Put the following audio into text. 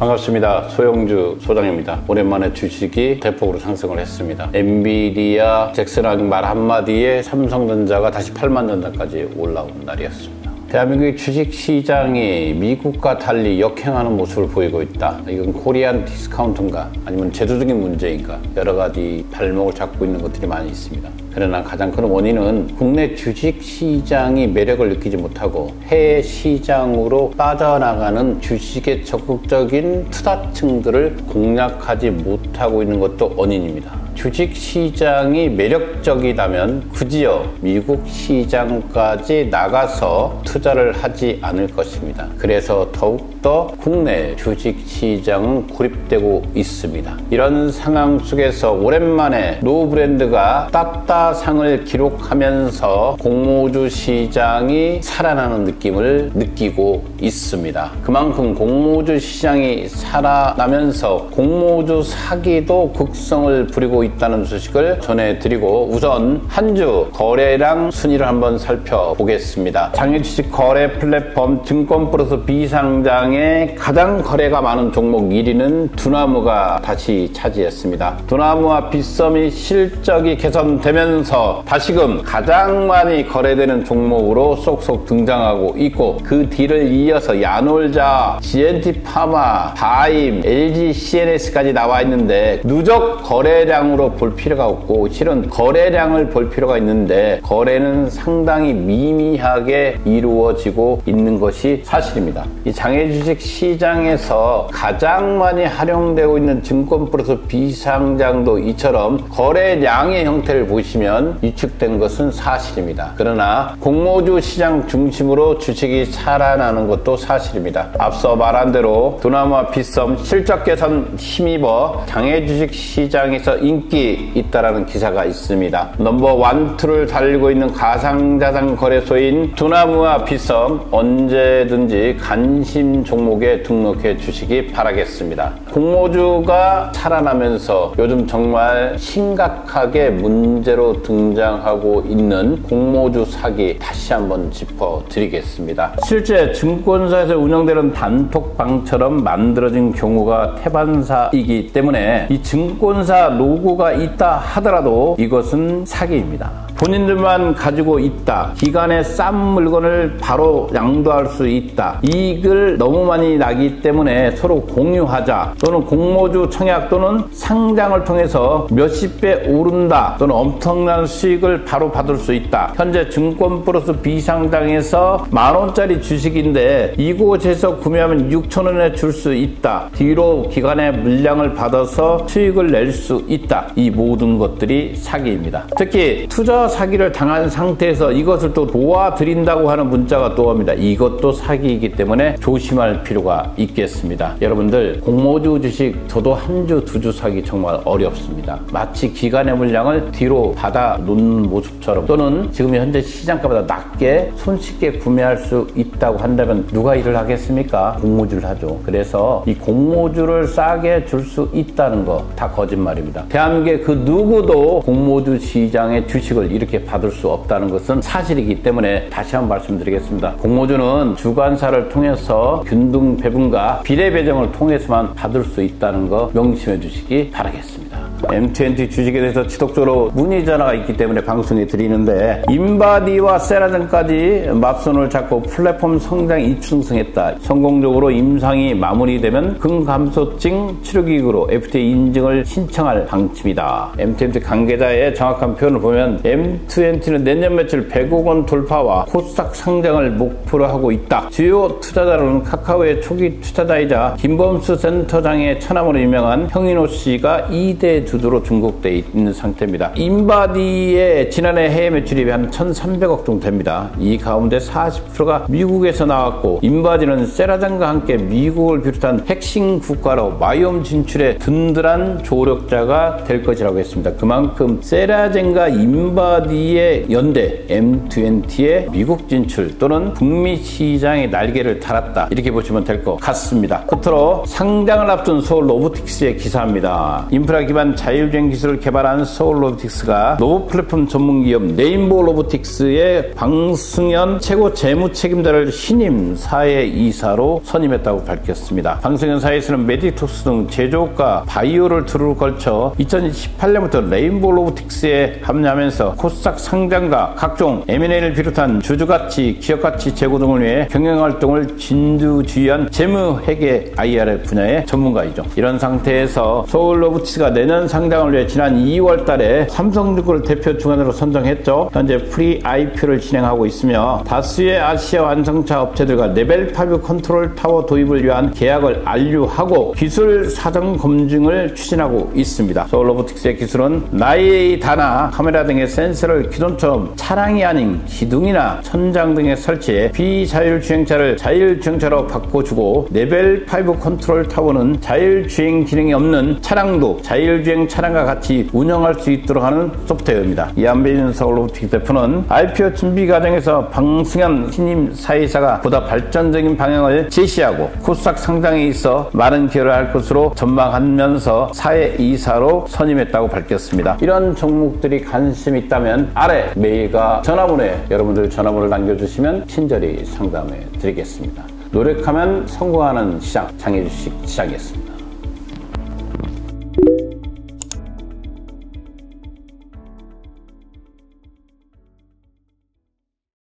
반갑습니다. 소영주 소장입니다. 오랜만에 주식이 대폭으로 상승을 했습니다. 엔비디아 잭슨왕 말 한마디에 삼성전자가 다시 8만 전단까지 올라온 날이었습니다. 대한민국의 주식시장이 미국과 달리 역행하는 모습을 보이고 있다. 이건 코리안 디스카운트인가 아니면 제도적인 문제인가 여러 가지 발목을 잡고 있는 것들이 많이 있습니다. 그러나 가장 큰 원인은 국내 주식시장이 매력을 느끼지 못하고 해외 시장으로 빠져나가는 주식의 적극적인 투자층들을 공략하지 못하고 있는 것도 원인입니다. 주식시장이 매력적이다면 굳이요 미국 시장까지 나가서 투자를 하지 않을 것입니다. 그래서 더욱더 국내 주식시장은 고립되고 있습니다. 이런 상황 속에서 오랜만에 노브랜드가 따따상을 기록하면서 공모주 시장이 살아나는 느낌을 느끼고 있습니다. 그만큼 공모주 시장이 살아나면서 공모주 사기도 극성을 부리고 있다는 소식을 전해드리고 우선 한 주 거래량 순위를 한번 살펴보겠습니다. 장외주식 거래 플랫폼 증권플러스 비상장에 가장 거래가 많은 종목 1위는 두나무가 다시 차지했습니다. 두나무와 빗썸이 실적이 개선되면서 다시금 가장 많이 거래되는 종목으로 쏙쏙 등장하고 있고 그 뒤를 이어서 야놀자, GNT파마, 바임, LG CNS까지 나와 있는데 누적 거래량으로 볼 필요가 없고 실은 거래량을 볼 필요가 있는데 거래는 상당히 미미하게 이루어지고 있는 것이 사실입니다. 이 장외주식 시장에서 가장 많이 활용되고 있는 증권 플러스 비상장도 이처럼 거래량의 형태를 보시면 위축된 것은 사실입니다. 그러나 공모주 시장 중심으로 주식이 살아나는 것도 사실입니다. 앞서 말한 대로 두나무와 빗썸 실적 개선 힘입어 장외주식 시장에서 인기 있다라는 기사가 있습니다. 넘버 1, 2를 달리고 있는 가상자산 거래소인 두나무와 빗썸 언제든지 관심 종목에 등록해 주시기 바라겠습니다. 공모주가 살아나면서 요즘 정말 심각하게 문제로 등장하고 있는 공모주 사기 다시 한번 짚어드리겠습니다. 실제 증권사에서 운영되는 단톡방처럼 만들어진 경우가 태반사이기 때문에 이 증권사 로고가 있다 하더라도 이것은 사기입니다. 본인들만 가지고 있다. 기관에 싼 물건을 바로 양도할 수 있다. 이익을 너무 많이 나기 때문에 서로 공유하자. 또는 공모주 청약 또는 상장을 통해서 몇십 배 오른다. 또는 엄청난 수익을 바로 받을 수 있다. 현재 증권 플러스 비상장에서 10,000원짜리 주식인데 이곳에서 구매하면 6,000원에 줄 수 있다. 뒤로 기관의 물량을 받아서 수익을 낼 수 있다. 이 모든 것들이 사기입니다. 특히 투자 사기를 당한 상태에서 이것을 또 도와드린다고 하는 문자가 또 옵니다. 이것도 사기이기 때문에 조심할 필요가 있겠습니다. 여러분들 공모주 주식 저도 한 주, 두 주 사기 정말 어렵습니다. 마치 기관의 물량을 뒤로 받아 놓는 모습처럼 또는 지금 현재 시장가보다 낮게 손쉽게 구매할 수 있다고 한다면 누가 일을 하겠습니까? 공모주를 하죠. 그래서 이 공모주를 싸게 줄 수 있다는 거 다 거짓말입니다. 대한민국의 그 누구도 공모주 시장의 주식을 이렇게 받을 수 없다는 것은 사실이기 때문에 다시 한번 말씀드리겠습니다. 공모주는 주관사를 통해서 균등 배분과 비례 배정을 통해서만 받을 수 있다는 거 명심해 주시기 바라겠습니다. M20 주식에 대해서 지속적으로 문의 전화가 있기 때문에 방송에 드리는데 인바디와 세라젠까지 맞선을 잡고 플랫폼 성장 2충승했다. 성공적으로 임상이 마무리되면 근감소증 치료기구로 FDA 인증을 신청할 방침이다. M20 관계자의 정확한 표현을 보면 M20는 내년 매출 100억 원 돌파와 코스닥 상장을 목표로 하고 있다. 주요 투자자로는 카카오의 초기 투자자이자 김범수 센터장의 처남으로 유명한 형인호 씨가 2대 주주로 중국되어 있는 상태입니다. 인바디의 지난해 해외 매출이 한 1,300억 정도 됩니다. 이 가운데 40%가 미국에서 나왔고 인바디는 세라젠과 함께 미국을 비롯한 핵심 국가로 마이옴 진출에 든든한 조력자가 될 것이라고 했습니다. 그만큼 세라젠과 인바디의 연대 M20의 미국 진출 또는 북미 시장의 날개를 달았다. 이렇게 보시면 될 것 같습니다. 끝으로 상장을 앞둔 서울 로보틱스의 기사입니다. 인프라 기반 유일한 자율주행 기술을 개발한 서울로보틱스가 로봇 플랫폼 전문기업 레인보우 로보틱스의 방승현 최고 재무 책임자를 신임 사회이사로 선임했다고 밝혔습니다. 방승현 사회이사는 메디톡스 등 제조업과 바이오를 두루 걸쳐 2018년부터 레인보우 로보틱스에 합류하면서 코스닥 상장과 각종 M&A를 비롯한 주주가치, 기업가치 제고 등을 위해 경영활동을 진두지휘한 재무회계 IR 분야의 전문가이죠. 이런 상태에서 서울로보틱스가 내년 상장을 위해 지난 2월 달에 삼성증권을 대표 주관으로 선정했죠. 현재 프리 IPO를 진행하고 있으며 다수의 아시아 완성차 업체들과 레벨 5 컨트롤 타워 도입을 위한 계약을 완료하고 기술 사전 검증을 추진하고 있습니다. 서울로보틱스의 기술은 나이에이 다나 카메라 등의 센서를 기존처럼 차량이 아닌 기둥이나 천장 등에 설치해 비자율주행차를 자율주행차로 바꿔주고 레벨 5 컨트롤 타워는 자율주행 기능이 없는 차량도 자율주행 차량과 같이 운영할 수 있도록 하는 소프트웨어입니다. 이한빈 서울로보틱스 대표는 IPO 준비 과정에서 방승현 신임 사회이사가 보다 발전적인 방향을 제시하고 코스닥 상장에 있어 많은 기여를 할 것으로 전망하면서 사회이사로 선임했다고 밝혔습니다. 이런 종목들이 관심 있다면 아래 메일과 전화번호에 여러분들 전화번호를 남겨주시면 친절히 상담해 드리겠습니다. 노력하면 성공하는 시장, 장애주식 시장이었습니다.